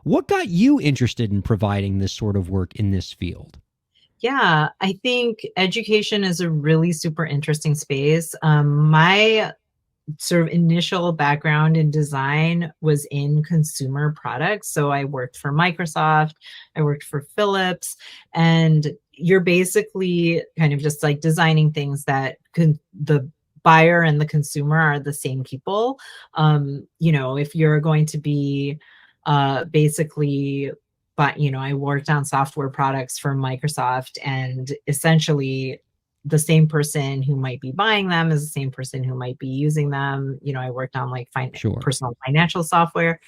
What got you interested in providing this sort of work in this field? Yeah, I think education is a really super interesting space. My sort of initial background in design was in consumer products. So I worked for Microsoft, I worked for Philips, and you're basically kind of just like designing things that the buyer and the consumer are the same people. If you're going to be basically, but I worked on software products for Microsoft, and essentially the same person who might be buying them is the same person who might be using them. I worked on like Sure. personal financial software.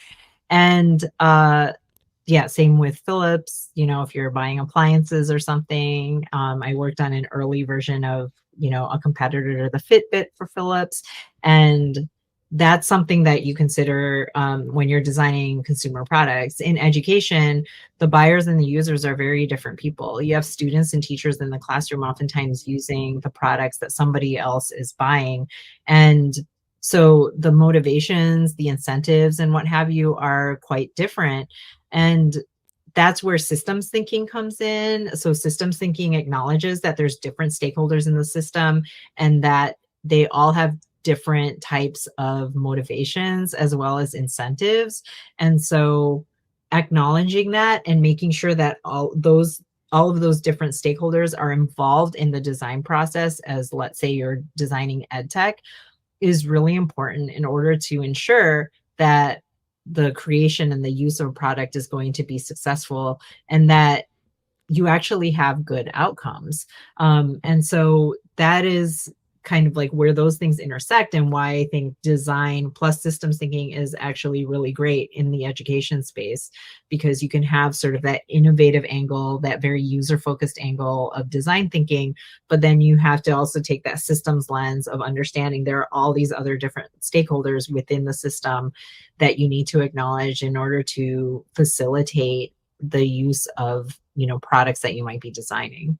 And yeah, same with Philips. If you're buying appliances or something, I worked on an early version of, a competitor to the Fitbit for Philips. And that's something that you consider when you're designing consumer products. In education, the buyers and the users are very different people. You have students and teachers in the classroom oftentimes using the products that somebody else is buying. And so the motivations, the incentives, and what have you are quite different. And that's where systems thinking comes in. So systems thinking acknowledges that there's different stakeholders in the system and that they all have different types of motivations as well as incentives. And so acknowledging that and making sure that all of those different stakeholders are involved in the design process, as let's say you're designing ed tech, is really important in order to ensure that the creation and the use of a product is going to be successful and that you actually have good outcomes. And so that is kind of like where those things intersect, and why I think design plus systems thinking is actually really great in the education space, because you can have sort of that innovative angle, that very user focused angle of design thinking, but then you have to also take that systems lens of understanding there are all these other different stakeholders within the system that you need to acknowledge in order to facilitate the use of products that you might be designing.